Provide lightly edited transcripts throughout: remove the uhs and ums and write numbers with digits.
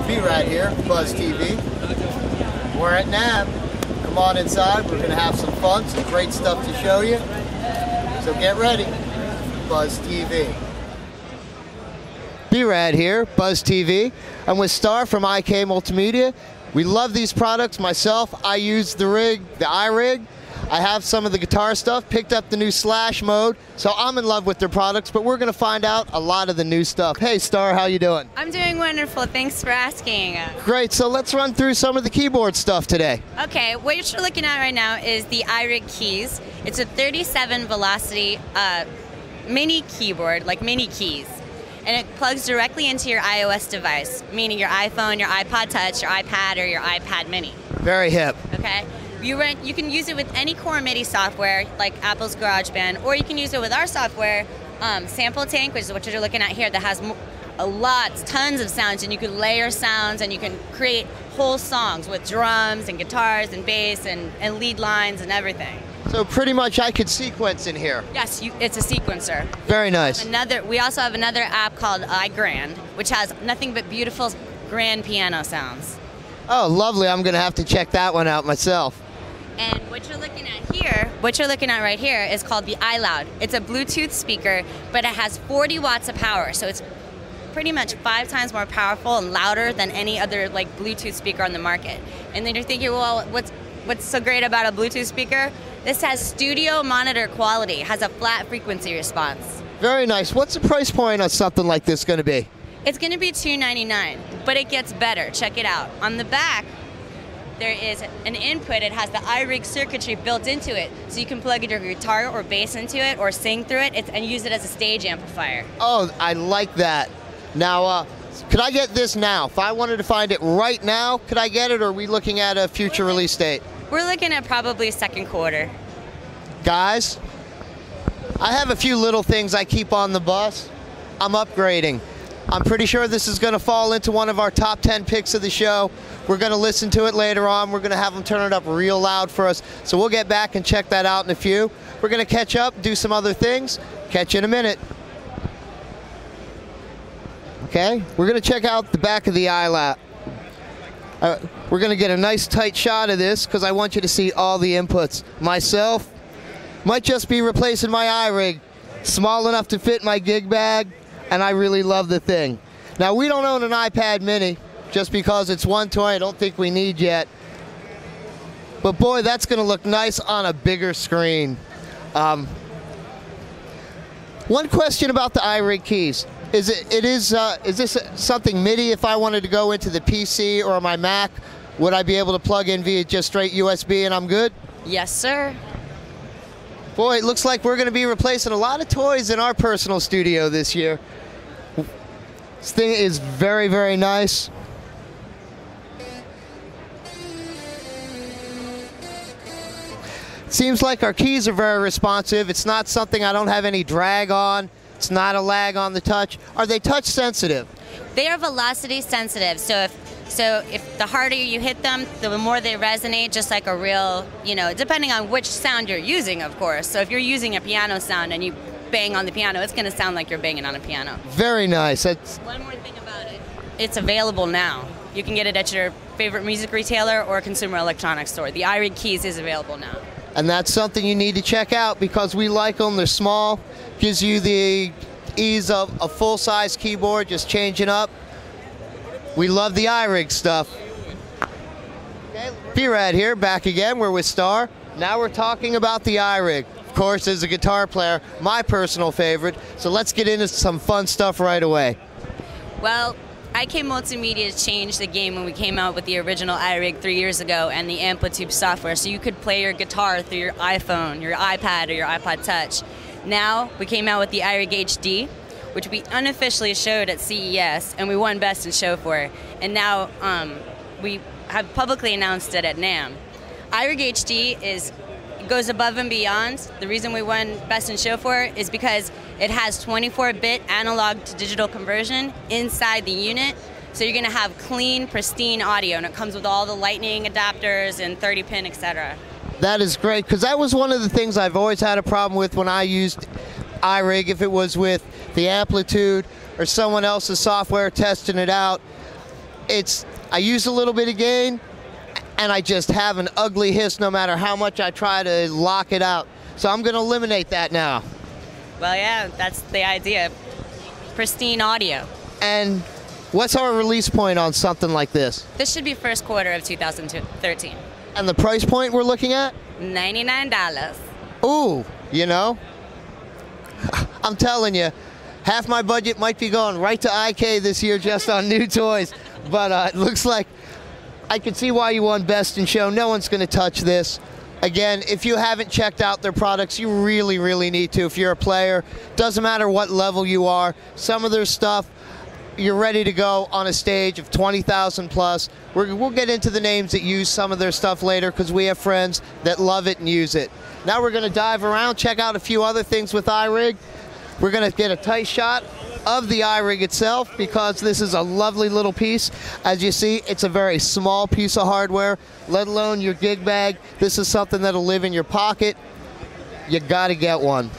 Right here, Buzztv. We're at Namm. Come on inside. We're going to have some fun, some great stuff to show you. So get ready. Buzztv. B-Rad here, Buzztv. I'm with Star from IK Multimedia. We love these products. Myself, I use the iRig. I have some of the guitar stuff, picked up the new Slash mode, so I'm in love with their products, but we're going to find out a lot of the new stuff. Hey Star, how you doing? I'm doing wonderful, thanks for asking. Great, so let's run through some of the keyboard stuff today. Okay, what you're looking at right now is the iRig keys. It's a 37 velocity mini keyboard, like mini keys. And it plugs directly into your iOS device, meaning your iPhone, your iPod Touch, your iPad, or your iPad mini. Very hip. Okay. You can use it with any core MIDI software, like Apple's GarageBand, or you can use it with our software, Sample Tank, which is what you're looking at here, that has tons of sounds, and you can layer sounds, and you can create whole songs with drums and guitars and bass and lead lines and everything. So pretty much I could sequence in here. Yes, it's a sequencer. Very nice. We also have another app called iGrand, which has nothing but beautiful grand piano sounds. Oh, lovely. I'm going to have to check that one out myself. And what you're looking at right here is called the iLoud. It's a Bluetooth speaker, but it has 40 watts of power, so it's pretty much 5 times more powerful and louder than any other like Bluetooth speaker on the market. And then you're thinking, well, what's so great about a Bluetooth speaker? This has studio monitor quality, has a flat frequency response. Very nice. What's the price point on something like this going to be? It's going to be $299, but it gets better. Check it out. On the back, there is an input. It has the iRig circuitry built into it, so you can plug your guitar or bass into it or sing through it and use it as a stage amplifier. Oh, I like that. Now, could I get this now? If I wanted to find it right now, could I get it, or are we looking at a future release date? We're looking at probably second quarter. Guys, I have a few little things I keep on the bus. I'm upgrading. I'm pretty sure this is going to fall into one of our top 10 picks of the show. We're going to listen to it later on. We're going to have them turn it up real loud for us. So we'll get back and check that out in a few. We're going to catch up, do some other things. Catch you in a minute. Okay, we're going to check out the back of the iLoud. We're going to get a nice tight shot of this because I want you to see all the inputs. Myself, might just be replacing my iRig. Small enough to fit my gig bag, and I really love the thing. Now, we don't own an iPad mini just because it's one toy I don't think we need yet. But boy, that's going to look nice on a bigger screen. One question about the iRig keys. Is this something MIDI if I wanted to go into the PC or my Mac? Would I be able to plug in via just straight USB and I'm good? Yes, sir. Boy, it looks like we're going to be replacing a lot of toys in our personal studio this year. This thing is very, very nice. Seems like our keys are very responsive. It's not something I don't have any drag on. It's not a lag on the touch. Are they touch sensitive? They are velocity sensitive, so if the harder you hit them, the more they resonate, just like a real, depending on which sound you're using, of course. So if you're using a piano sound and you bang on the piano, it's going to sound like you're banging on a piano. Very nice. One more thing about it, it's available now. You can get it at your favorite music retailer or consumer electronics store. The iRig keys is available now. And that's something you need to check out because we like them. They're small, gives you the ease of a full-size keyboard, just changing up. We love the iRig stuff. B-Rad here, back again. We're with Star. Now we're talking about the iRig. Of course, as a guitar player, my personal favorite. So let's get into some fun stuff right away. Well, IK Multimedia changed the game when we came out with the original iRig 3 years ago and the Amplitude software, so you could play your guitar through your iPhone, your iPad, or your iPod Touch. Now, we came out with the iRig HD, which we unofficially showed at CES, and we won Best in Show for it. And now we have publicly announced it at Namm. iRig HD goes above and beyond. The reason we won Best in Show for it is because it has 24-bit analog to digital conversion inside the unit. So you're going to have clean, pristine audio, and it comes with all the lightning adapters and 30-pin, etc. That is great, because that was one of the things I've always had a problem with when I used iRig, if it was with the Amplitude or someone else's software testing it out. I use a little bit of gain, and I just have an ugly hiss no matter how much I try to lock it out. So I'm going to eliminate that now. Well, yeah, that's the idea. Pristine audio. And what's our release point on something like this? This should be first quarter of 2013. And the price point we're looking at? $99. Ooh, you know, I'm telling you, half my budget might be going right to IK this year just on new toys. But it looks like I can see why you won Best in Show. No one's going to touch this. Again, if you haven't checked out their products, you really, really need to. If you're a player, doesn't matter what level you are, some of their stuff, you're ready to go on a stage of 20,000 plus. We'll get into the names that use some of their stuff later because we have friends that love it and use it. Now we're going to dive around, check out a few other things with iRig. We're going to get a tight shot of the iRig itself because this is a lovely little piece. As you see, it's a very small piece of hardware, let alone your gig bag. This is something that'll live in your pocket. You got to get one.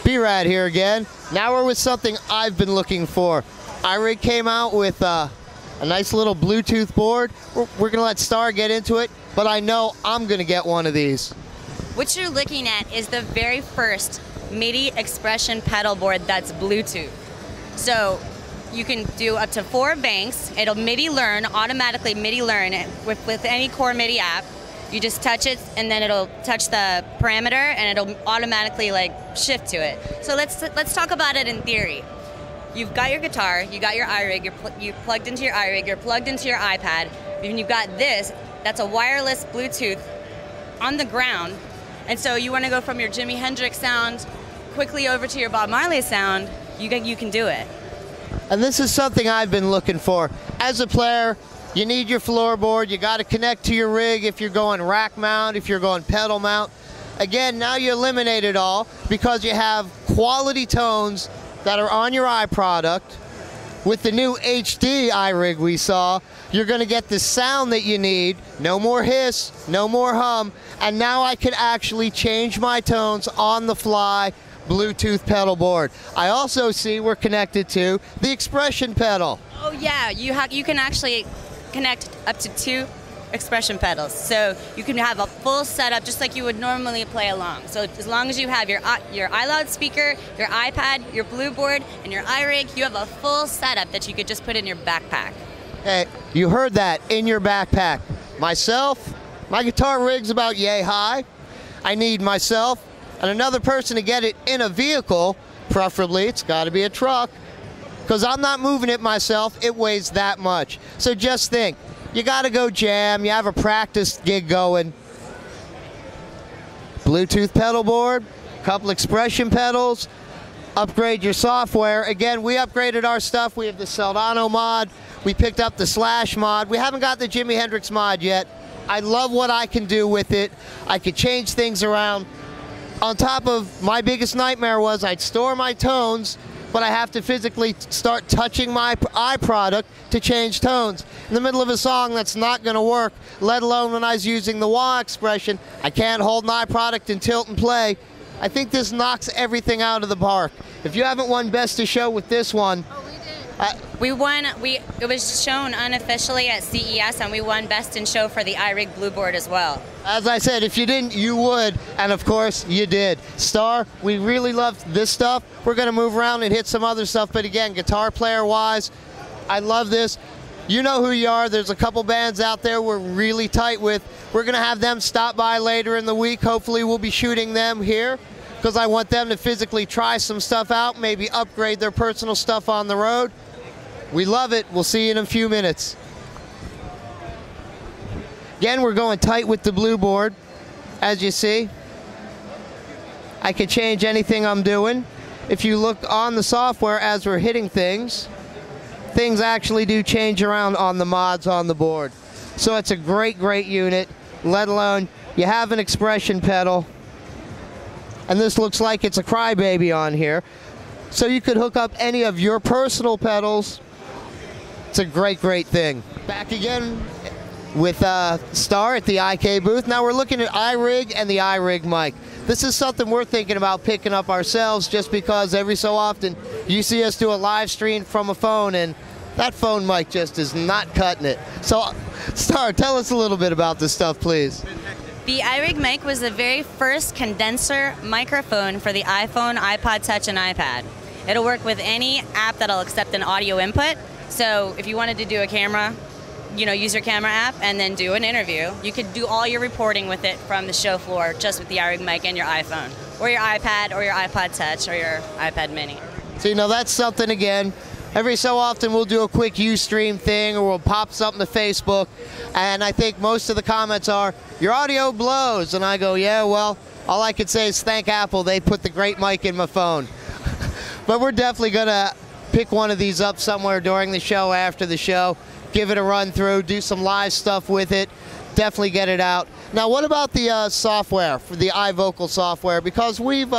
B-Rad here again. Now we're with something I've been looking for. iRig came out with a nice little Bluetooth board. We're gonna let Star get into it, but I know I'm gonna get one of these. What you're looking at is the very first MIDI expression pedal board that's Bluetooth. So you can do up to 4 banks. It'll MIDI learn, automatically MIDI learn with any core MIDI app. You just touch it and then it'll touch the parameter and it'll automatically like shift to it. So let's talk about it in theory. You've got your guitar, you got your iRig, you plugged into your iRig, you're plugged into your iPad, and you've got this, that's a wireless Bluetooth on the ground. And so you want to go from your Jimi Hendrix sound quickly over to your Bob Marley sound, you can do it. And this is something I've been looking for. As a player, you need your floorboard, you got to connect to your rig if you're going rack mount, if you're going pedal mount. Again, now you eliminate it all because you have quality tones that are on your iProduct. With the new HD iRig we saw, you're going to get the sound that you need, no more hiss, no more hum, and now I can actually change my tones on the fly Bluetooth pedal board. I also see we're connected to the expression pedal. Oh yeah, you can actually connect up to 2 expression pedals. So you can have a full setup just like you would normally play along. So as long as you have your iLoud speaker, your iPad, your Blue board, and your iRig, you have a full setup that you could just put in your backpack. Hey, you heard that, in your backpack. Myself, my guitar rig's about yay high. I need myself and another person to get it in a vehicle, preferably it's got to be a truck, because I'm not moving it myself, it weighs that much. So just think, you got to go jam, you have a practice gig going. Bluetooth pedal board, couple expression pedals, upgrade your software. Again, we upgraded our stuff. We have the Soldano mod, we picked up the Slash mod. We haven't got the Jimi Hendrix mod yet. I love what I can do with it. I could change things around. On top of my biggest nightmare was I'd store my tones, but I have to physically start touching my iProduct to change tones. In the middle of a song, that's not going to work, let alone when I was using the wah expression. I can't hold an iProduct and tilt and play. I think this knocks everything out of the park. If you haven't won Best of Show with this one, we won. It was shown unofficially at CES, and we won Best in Show for the iRig Blue board as well. As I said, if you didn't, you would, and of course, you did. Star, we really loved this stuff. We're going to move around and hit some other stuff, but again, guitar player-wise, I love this. You know who you are. There's a couple bands out there we're really tight with. We're going to have them stop by later in the week. Hopefully, we'll be shooting them here because I want them to physically try some stuff out, maybe upgrade their personal stuff on the road. We love it. We'll see you in a few minutes. Again, we're going tight with the Blue board. As you see, I can change anything I'm doing. If you look on the software as we're hitting things, things actually do change around on the mods on the board. So it's a great, great unit, let alone you have an expression pedal. And this looks like it's a crybaby on here. So you could hook up any of your personal pedals. It's a great, great thing. Back again with Star at the IK booth. Now we're looking at iRig and the iRig mic. this is something we're thinking about picking up ourselves, just because every so often you see us do a live stream from a phone and that phone mic just is not cutting it. So, Star, tell us a little bit about this stuff, please. The iRig mic was the very first condenser microphone for the iPhone, iPod Touch, and iPad. It'll work with any app that'll accept an audio input. So if you wanted to do a camera, use your camera app and then do an interview, you could do all your reporting with it from the show floor just with the iRig mic and your iPhone, or your iPad, or your iPod Touch, or your iPad Mini. So, that's something, again, every so often we'll do a quick Ustream thing, or we'll pop something to Facebook, and I think most of the comments are, your audio blows, and I go, yeah, well, all I could say is thank Apple, they put the great mic in my phone. But we're definitely going to pick one of these up somewhere during the show, after the show, give it a run through, do some live stuff with it, definitely get it out. Now, what about the software, for the iVocal software? Because we've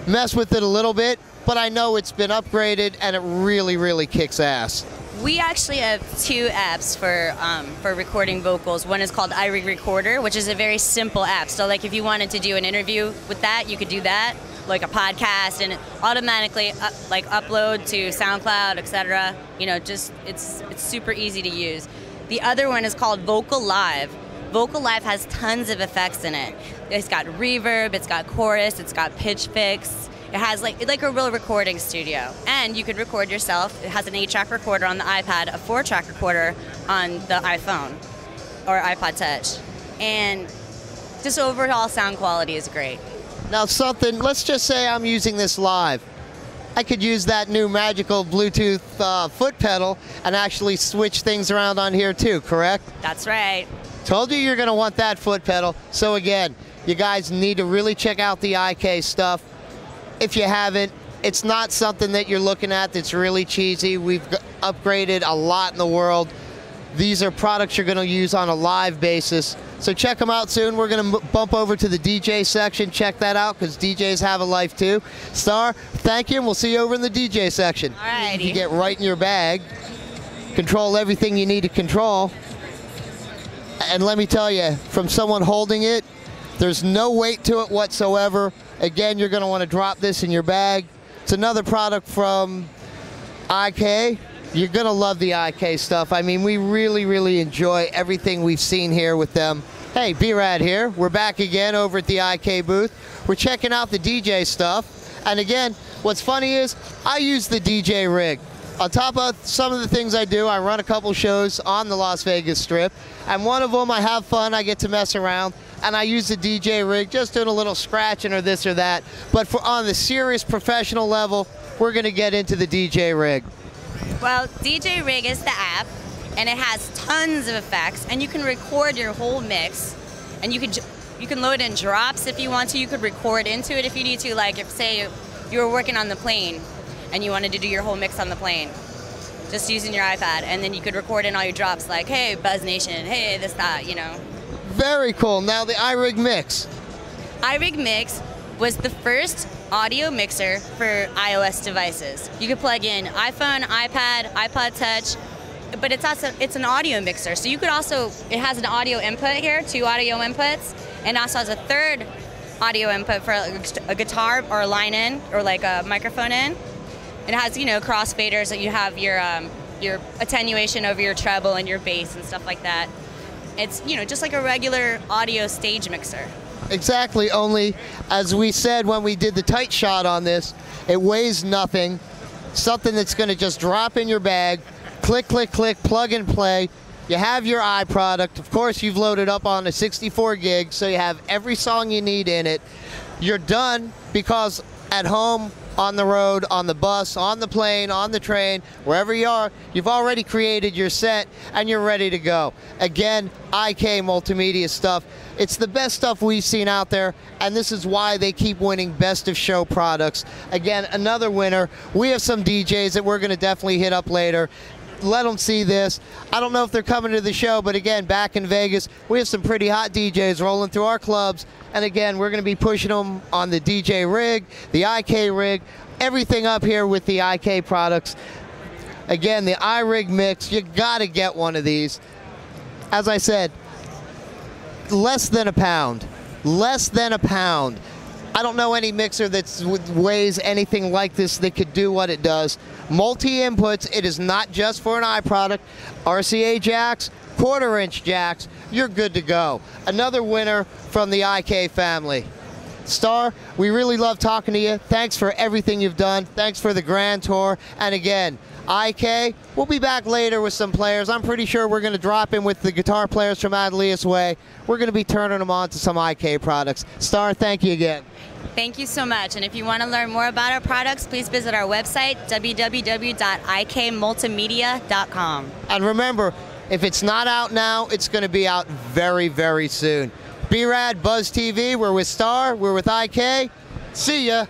messed with it a little bit, but I know it's been upgraded and it really, really kicks ass. We actually have two apps for recording vocals. One is called iRig Recorder, which is a very simple app. So like if you wanted to do an interview with that, you could do that, like a podcast, and automatically upload to SoundCloud, etc. It's super easy to use. The other one is called Vocal Live. Vocal Live has tons of effects in it. It's got reverb, it's got chorus, it's got pitch fix. It has like a real recording studio, and you could record yourself. It has an 8-track recorder on the iPad, a 4-track recorder on the iPhone or iPod Touch, and just overall sound quality is great. Now let's just say I'm using this live. I could use that new magical Bluetooth foot pedal and actually switch things around on here too, correct? That's right. Told you you're gonna want that foot pedal. So again, you guys need to really check out the IK stuff. If you haven't, it's not something that you're looking at that's really cheesy. We've upgraded a lot in the world. These are products you're going to use on a live basis. So check them out soon. We're going to bump over to the DJ section. Check that out, because DJs have a life too. Star, thank you, and we'll see you over in the DJ section. All righty. You get right in your bag, control everything you need to control. And let me tell you, from someone holding it, there's no weight to it whatsoever. Again, you're going to want to drop this in your bag. It's another product from IK. You're going to love the IK stuff. I mean, we really, really enjoy everything we've seen here with them. Hey, B-Rad here. We're back again over at the IK booth. We're checking out the DJ stuff. And again, what's funny is I use the DJ rig. On top of some of the things I do, I run a couple shows on the Las Vegas Strip. And one of them, I have fun. I get to mess around. And I use the DJ rig, just doing a little scratching or this or that. But on the serious professional level, we're going to get into the DJ rig. Well, DJ Rig is the app, and it has tons of effects, and you can record your whole mix, and you can load in drops if you want to. You could record into it if you need to. Like if, say, you were working on the plane, and you wanted to do your whole mix on the plane, just using your iPad, and then you could record in all your drops, like, hey, Buzz Nation, hey, this, that, Very cool. Now the iRig Mix. iRig Mix was the first audio mixer for iOS devices. You could plug in iPhone, iPad, iPod Touch, but it's an audio mixer. So you could also, it has an audio input here, 2 audio inputs, and also has a third audio input for a guitar or a line in, or like a microphone in. It has, crossfaders that you have your attenuation over your treble and your bass and stuff like that. It's, just like a regular audio stage mixer. Exactly, only, as we said when we did the tight shot on this, it weighs nothing. Something that's going to just drop in your bag, click, click, click, plug and play. You have your iProduct. Of course, you've loaded up on a 64 gig, so you have every song you need in it. You're done, because at home, on the road, on the bus, on the plane, on the train, wherever you are, you've already created your set and you're ready to go. Again, IK Multimedia stuff. It's the best stuff we've seen out there, and this is why they keep winning Best of Show products. Again, another winner. We have some DJs that we're going to definitely hit up later. Let them see this. I don't know if they're coming to the show, but again, back in Vegas, we have some pretty hot DJs rolling through our clubs. And again, we're going to be pushing them on the DJ rig, the IK rig, everything up here with the IK products. Again, the iRig Mix, you got to get one of these. As I said, less than a pound. Less than a pound. I don't know any mixer that weighs anything like this that could do what it does. Multi-inputs, it is not just for an iProduct. RCA jacks, quarter-inch jacks, you're good to go. Another winner from the IK family. Star, we really love talking to you. Thanks for everything you've done. Thanks for the grand tour. And again, IK, we'll be back later with some players. I'm pretty sure we're going to drop in with the guitar players from Adelius Way. We're going to be turning them on to some IK products. Star, thank you again. Thank you so much. And if you want to learn more about our products, please visit our website, www.ikmultimedia.com. And remember, if it's not out now, it's going to be out very, very soon. B-Rad, Buzztv, we're with Star, we're with IK. See ya.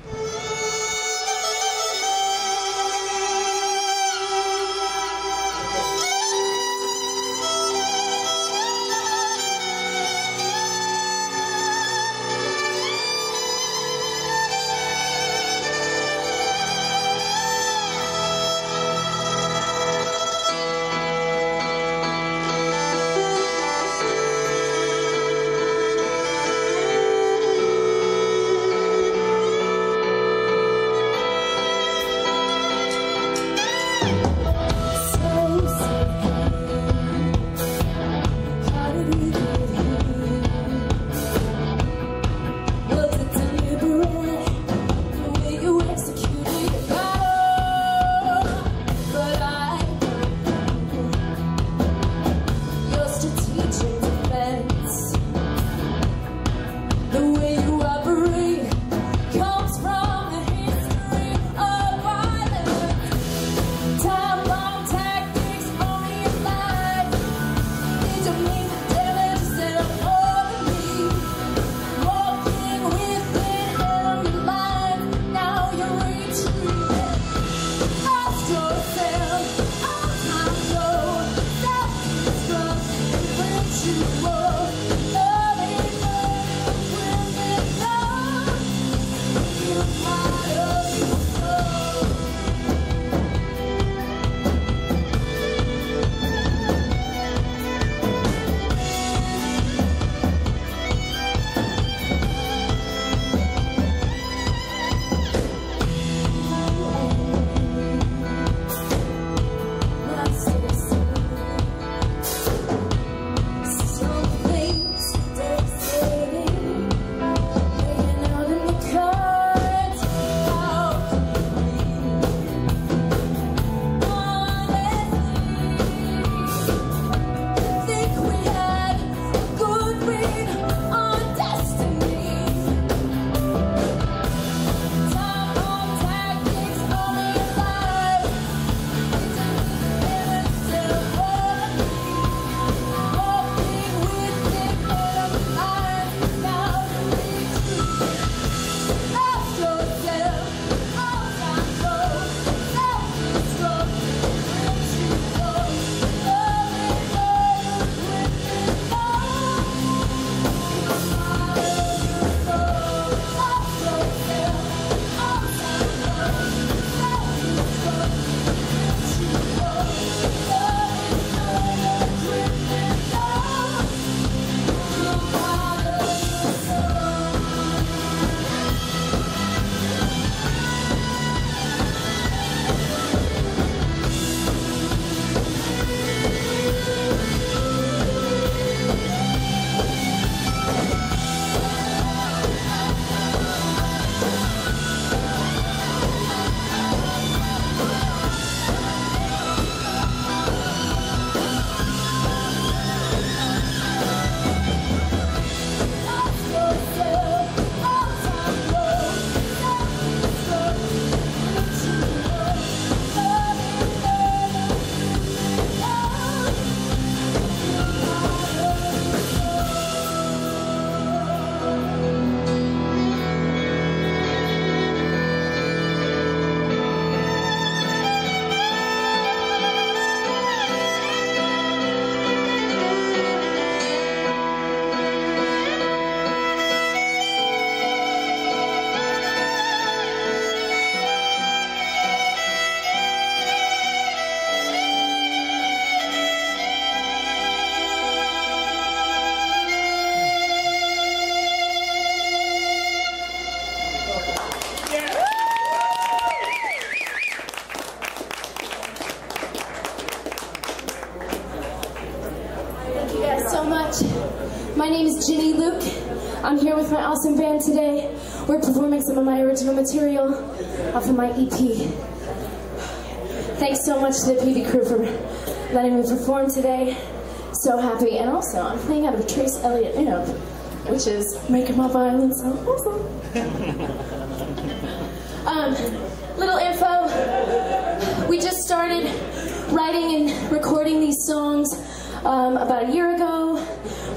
I'm here with my awesome band today. We're performing some of my original material off of my EP. Thanks so much to the PV crew for letting me perform today. So happy. And also, I'm playing out of a Trace Elliott amp, which is making my violin sound awesome. Little info. We just started writing and recording these songs about a year ago.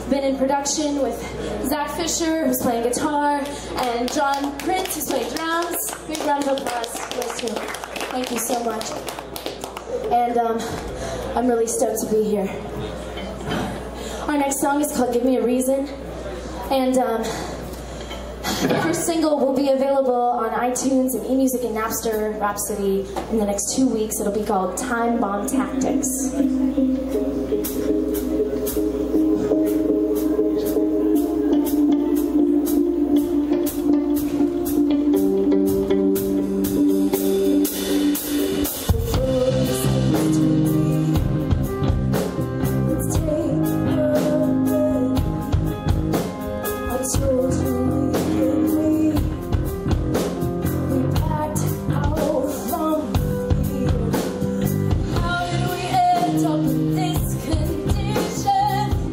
Been in production with Zach Fisher, who's playing guitar, and John Prince, who's playing drums. Big round of applause for those two. Thank you so much. And I'm really stoked to be here. Our next song is called Give Me a Reason. And the first single will be available on iTunes and eMusic and Napster, Rhapsody in the next 2 weeks. It'll be called Time Bomb Tactics. How did we end up in this condition?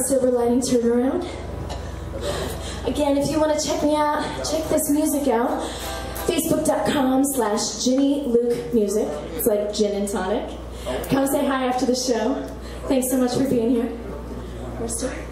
Silver Lining Turnaround. Again, if you want to check me out, check this music out. Facebook.com/GinnyLukeMusic. It's like gin and tonic. Come say hi after the show. Thanks so much for being here. We're starting.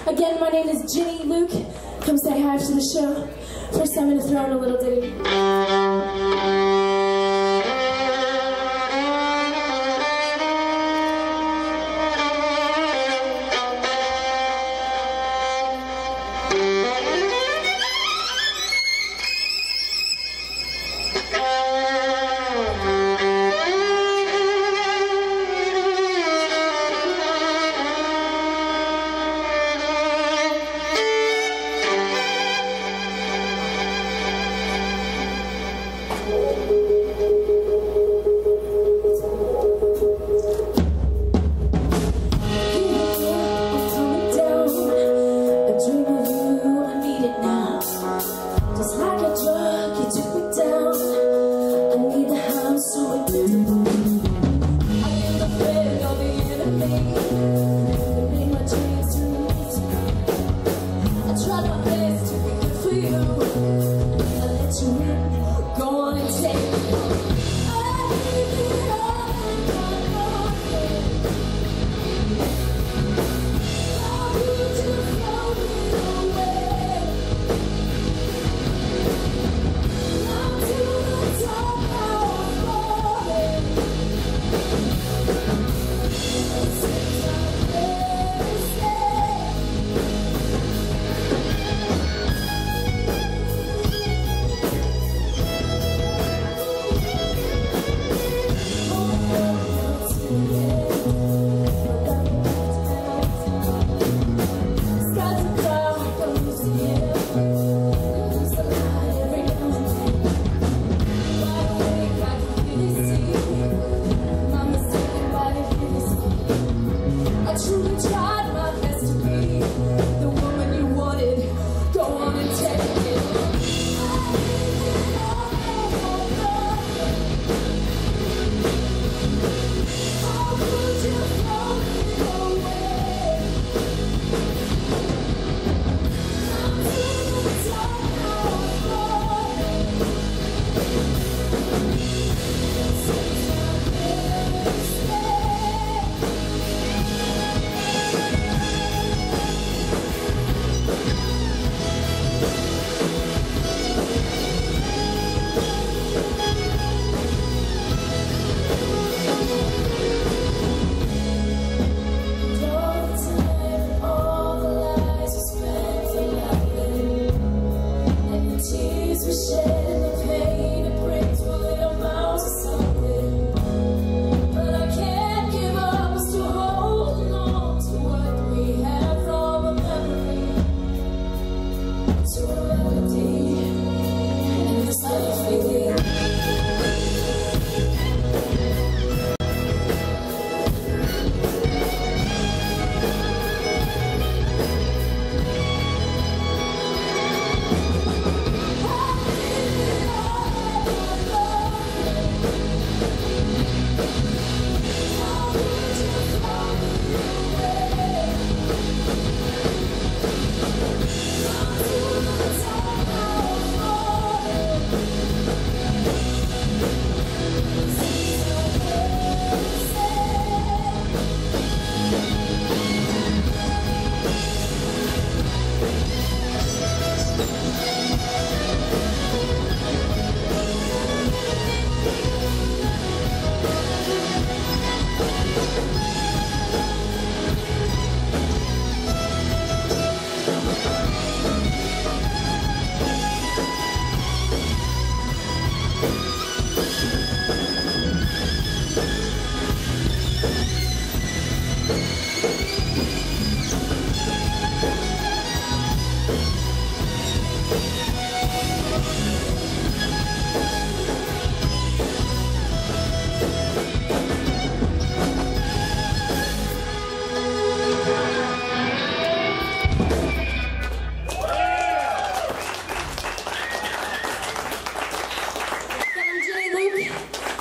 Again, my name is Ginny Luke. Come say hi after the show. First, I'm going to throw in a little ditty.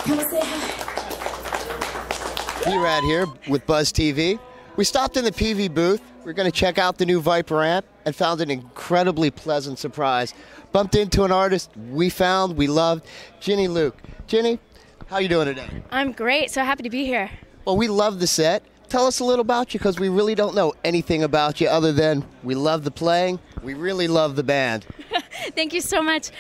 Come say hi. B-Rad here with Buzztv. We stopped in the PV booth. We're going to check out the new Viper amp and found an incredibly pleasant surprise. Bumped into an artist we loved, Ginny Luke. Ginny, how you doing today? I'm great, so happy to be here. Well, we love the set. Tell us a little about you, because we really don't know anything about you other than we love the playing. We really love the band. Thank you so much.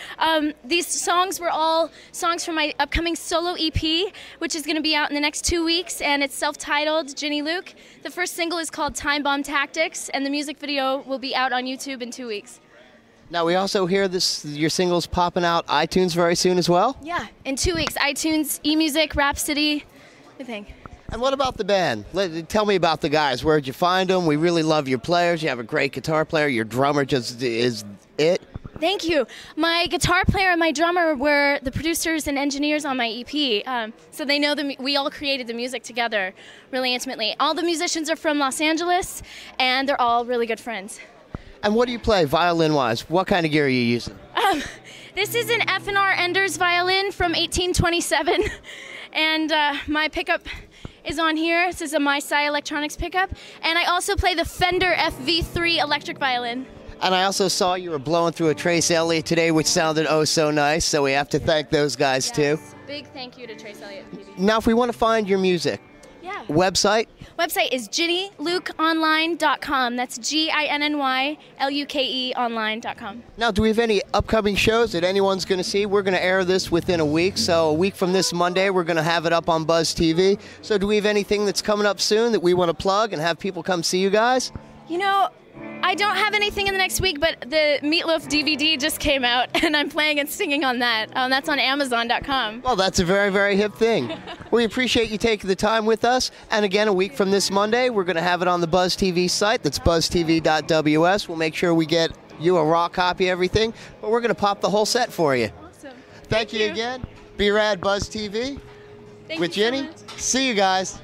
These songs were all songs from my upcoming solo EP, which is going to be out in the next 2 weeks, and it's self-titled, Ginny Luke. The first single is called Time Bomb Tactics, and the music video will be out on YouTube in 2 weeks. Now, we also hear your singles popping out iTunes very soon as well? Yeah, in 2 weeks, iTunes, eMusic, Rhapsody, everything. And what about the band? Tell me about the guys. Where'd you find them? We really love your players. You have a great guitar player. Your drummer just is it. Thank you. My guitar player and my drummer were the producers and engineers on my EP, so they know we all created the music together really intimately. All the musicians are from Los Angeles, and they're all really good friends. And what do you play violin-wise? What kind of gear are you using? This is an F&R Enders violin from 1827, and my pickup is on here. This is a MySci Electronics pickup, and I also play the Fender FV3 electric violin. And I also saw you were blowing through a Trace Elliott today, which sounded oh so nice, so we have to thank those guys too. Big thank you to Trace Elliott. Now, if we want to find your music, website? Website is GinnyLukeOnline.com. That's GINNYLUKE online.com. Now, do we have any upcoming shows that anyone's going to see? We're going to air this within a week, so a week from this Monday, we're going to have it up on Buzztv. So do we have anything that's coming up soon that we want to plug and have people come see you guys? You know, I don't have anything in the next week, but the Meatloaf DVD just came out, and I'm playing and singing on that. That's on Amazon.com. Well, that's a very, very hip thing. We appreciate you taking the time with us. And again, a week from this Monday, we're going to have it on the Buzztv site. That's buzztv.ws. We'll make sure we get you a raw copy of everything, but we're going to pop the whole set for you. Awesome. Thank you again. B-Rad Buzztv with Ginny. So much. See you guys.